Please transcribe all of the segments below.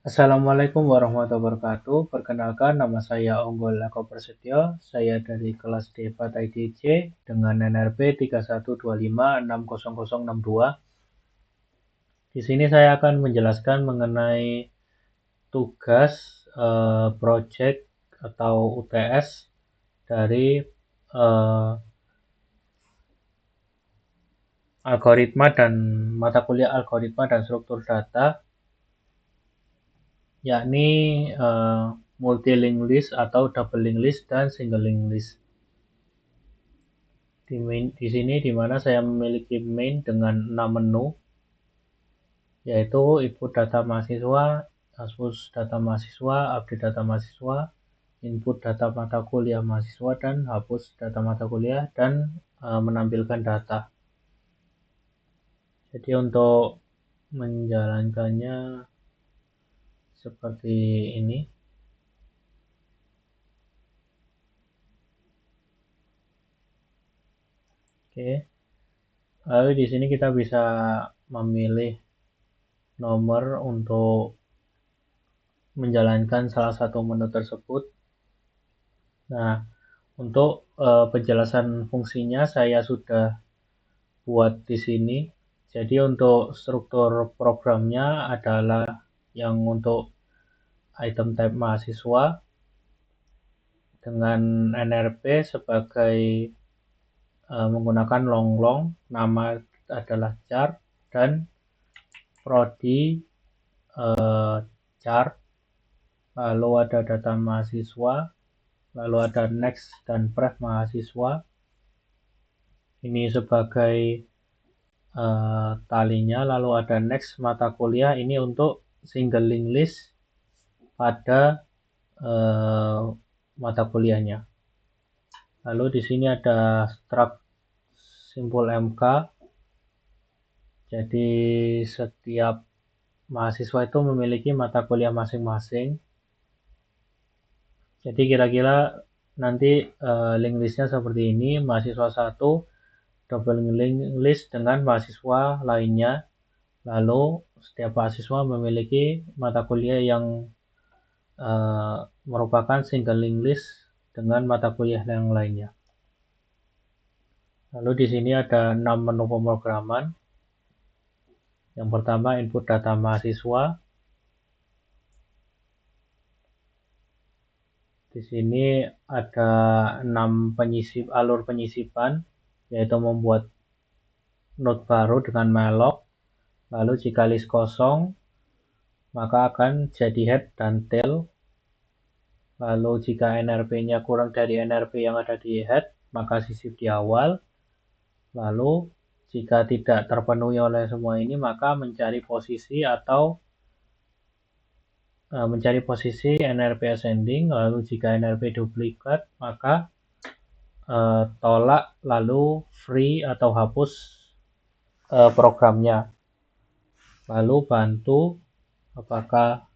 Assalamualaikum warahmatullahi wabarakatuh. Perkenalkan, nama saya Onggol Eko Prasetyo. Saya dari kelas D FAT IDC dengan NRP 3125600062. Di sini saya akan menjelaskan mengenai tugas project atau UTS dari algoritma dan mata kuliah algoritma dan struktur data, yakni multi-linked list atau double linked list dan single linked list. Di sini di mana saya memiliki main dengan 6 menu, yaitu input data mahasiswa, hapus data mahasiswa, update data mahasiswa, input data mata kuliah mahasiswa, dan hapus data mata kuliah dan menampilkan data. Jadi untuk menjalankannya seperti ini. Oke. Lalu di sini kita bisa memilih nomor untuk menjalankan salah satu menu tersebut. Nah, untuk penjelasan fungsinya saya sudah buat di sini. Jadi untuk struktur programnya adalah yang untuk item type mahasiswa dengan NRP sebagai menggunakan long, nama adalah char, dan prodi char, lalu ada data mahasiswa, lalu ada next dan pref mahasiswa. Ini sebagai talinya, lalu ada next mata kuliah, ini untuk single linked list pada mata kuliahnya. Lalu di sini ada struct simpul MK. Jadi setiap mahasiswa itu memiliki mata kuliah masing-masing. Jadi kira-kira nanti link listnya seperti ini, mahasiswa 1 double link list dengan mahasiswa lainnya. Lalu setiap mahasiswa memiliki mata kuliah yang merupakan single link list dengan mata kuliah yang lainnya. Lalu di sini ada 6 menu pemrograman. Yang pertama input data mahasiswa. Di sini ada 6 alur penyisipan, yaitu membuat node baru dengan malloc. Lalu jika list kosong, maka akan jadi head dan tail. Lalu jika NRP-nya kurang dari NRP yang ada di head, maka sisip di awal. Lalu jika tidak terpenuhi oleh semua ini, maka mencari posisi NRP ascending. Lalu jika NRP duplikat, maka tolak lalu free atau hapus programnya. Lalu bantu apakah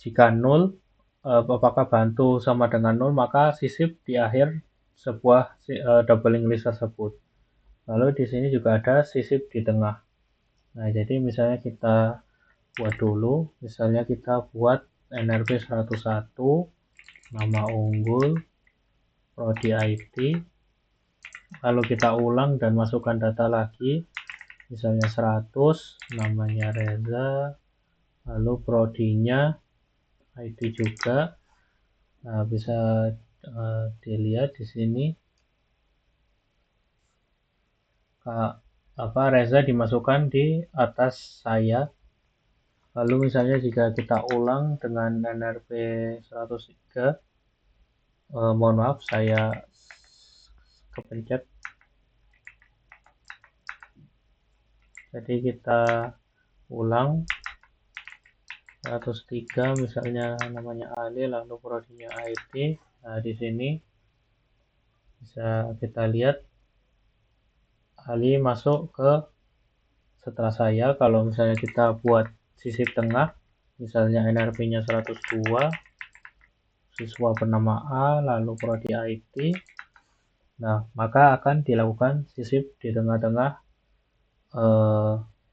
jika nol, apakah bantu sama dengan nol, maka sisip di akhir sebuah double linked list tersebut. Lalu di sini juga ada sisip di tengah. Nah, jadi misalnya kita buat dulu, misalnya kita buat NRP 101, nama unggul, prodi IT, lalu kita ulang dan masukkan data lagi, misalnya 100, namanya Reza, lalu prodinya ID juga. Nah, bisa dilihat di sini Reza dimasukkan di atas saya. Lalu misalnya jika kita ulang dengan NRP 103, mohon maaf saya kepencet. Jadi kita ulang 103, misalnya namanya Ali, lalu prodinya IT. Nah, di sini bisa kita lihat Ali masuk ke setelah saya. Kalau misalnya kita buat sisip tengah, misalnya NRP-nya 102, siswa bernama A, lalu prodi IT. Nah, maka akan dilakukan sisip di tengah-tengah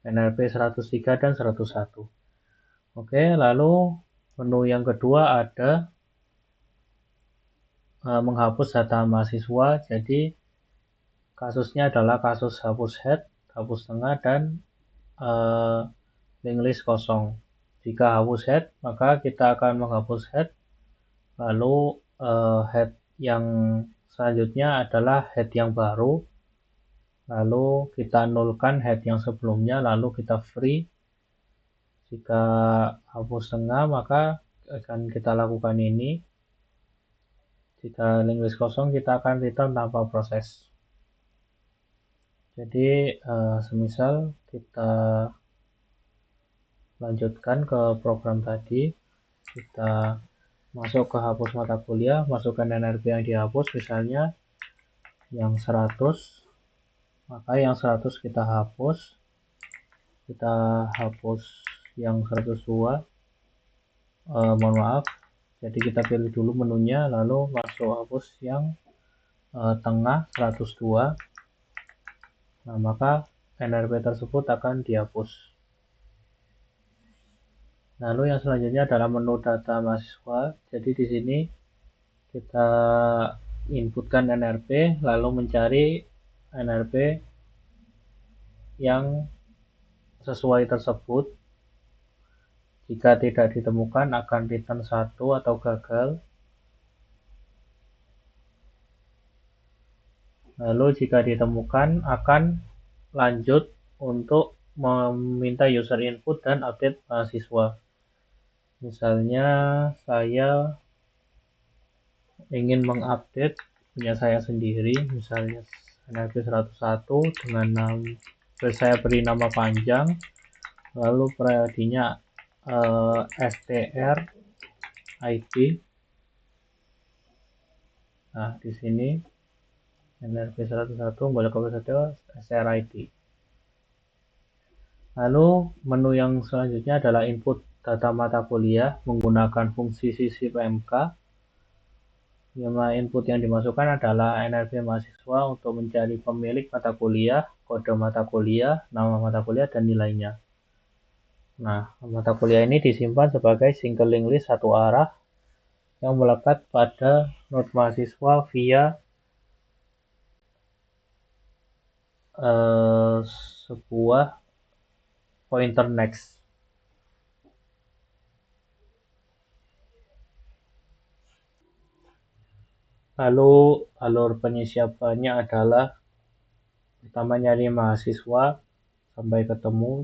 NRP 103 dan 101. Oke, lalu menu yang kedua ada menghapus data mahasiswa. Jadi kasusnya adalah kasus hapus head, hapus tengah, dan link list kosong. Jika hapus head, maka kita akan menghapus head. Lalu head yang selanjutnya adalah head yang baru. Lalu kita nulkan head yang sebelumnya, lalu kita free. Jika hapus tengah, maka akan kita lakukan ini. Jika link list kosong, kita akan return tanpa proses. Jadi semisal kita lanjutkan ke program tadi, kita masuk ke hapus mata kuliah, masukkan NRP yang dihapus, misalnya yang 100, maka yang 100 kita hapus yang 102, mohon maaf, jadi kita pilih dulu menunya, lalu masuk hapus yang tengah 102. Nah, maka NRP tersebut akan dihapus. Lalu yang selanjutnya adalah menu data mahasiswa. Jadi di sini kita inputkan NRP, lalu mencari NRP yang sesuai tersebut. Jika tidak ditemukan akan return 1 atau gagal. Lalu jika ditemukan akan lanjut untuk meminta user input dan update mahasiswa. Misalnya saya ingin mengupdate punya saya sendiri, misalnya NRP 101 dengan saya beri nama panjang, lalu periodinya str id. Nah, di sini NRP 101 boleh copy saja str id. Lalu menu yang selanjutnya adalah input data mata kuliah menggunakan fungsi sisip mk. Input yang dimasukkan adalah NRP mahasiswa untuk mencari pemilik mata kuliah, kode mata kuliah, nama mata kuliah, dan nilainya. Nah, mata kuliah ini disimpan sebagai single link list satu arah yang melekat pada node mahasiswa via sebuah pointer next. Lalu alur penyisiapannya adalah pertama nyari mahasiswa sampai ketemu.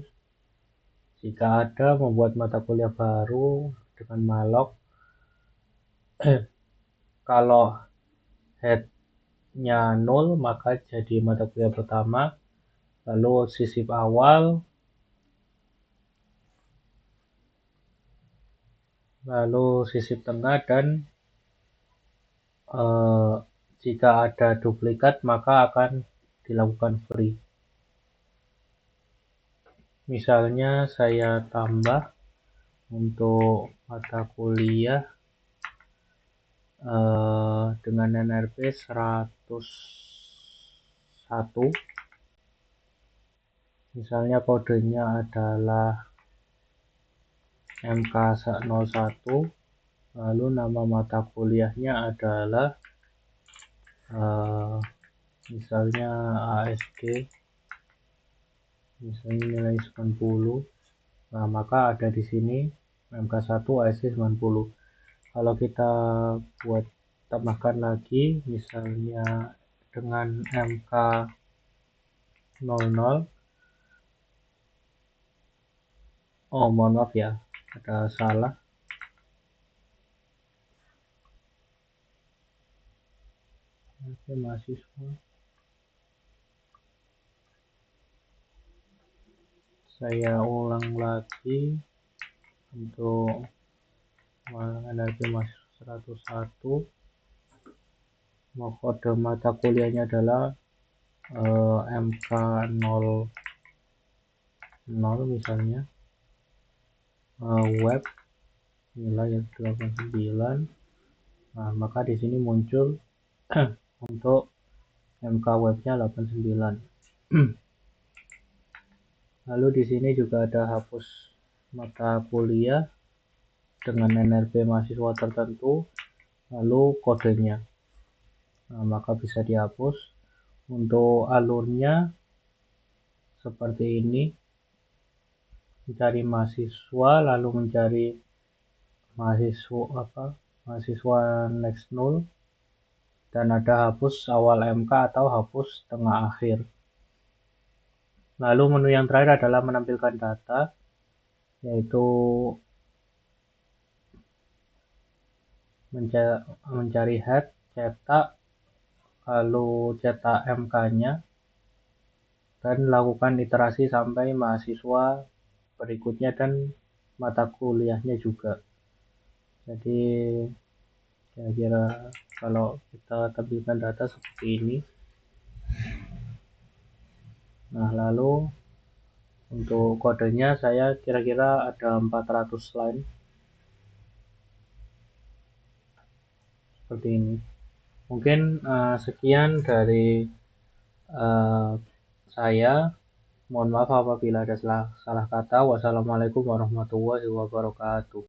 Jika ada, membuat mata kuliah baru dengan malloc. Kalau head-nya 0, maka jadi mata kuliah pertama. Lalu sisip awal, lalu sisip tengah, dan jika ada duplikat maka akan dilakukan free. Misalnya saya tambah untuk mata kuliah dengan NRP 101. Misalnya kodenya adalah MK01, lalu nama mata kuliahnya adalah misalnya ASD, misalnya nilai 90. Nah, maka ada di sini MK1 ASD 90. Kalau kita buat tambahkan lagi, misalnya dengan MK00, oh mohon maaf ya, ada salah. Oke, mahasiswa. Saya ulang lagi untuk NRP mahasiswa 101. Kode mata kuliahnya adalah MK00 misalnya, web nilai 89. Nah, maka di sini muncul untuk MK webnya 89. Lalu di sini juga ada hapus mata kuliah dengan NRB mahasiswa tertentu, lalu kodenya. Nah, maka bisa dihapus. Untuk alurnya seperti ini, mencari mahasiswa, lalu mencari mahasiswa next null, dan ada hapus awal MK atau hapus tengah akhir. Lalu menu yang terakhir adalah menampilkan data, yaitu mencari head, cetak, lalu cetak MK-nya, dan lakukan iterasi sampai mahasiswa berikutnya dan mata kuliahnya juga. Jadi kira-kira kalau kita tampilkan data seperti ini. Nah, lalu untuk kodenya saya kira-kira ada 400 line seperti ini. Mungkin sekian dari saya. Mohon maaf apabila ada salah kata. Wassalamualaikum warahmatullahi wabarakatuh.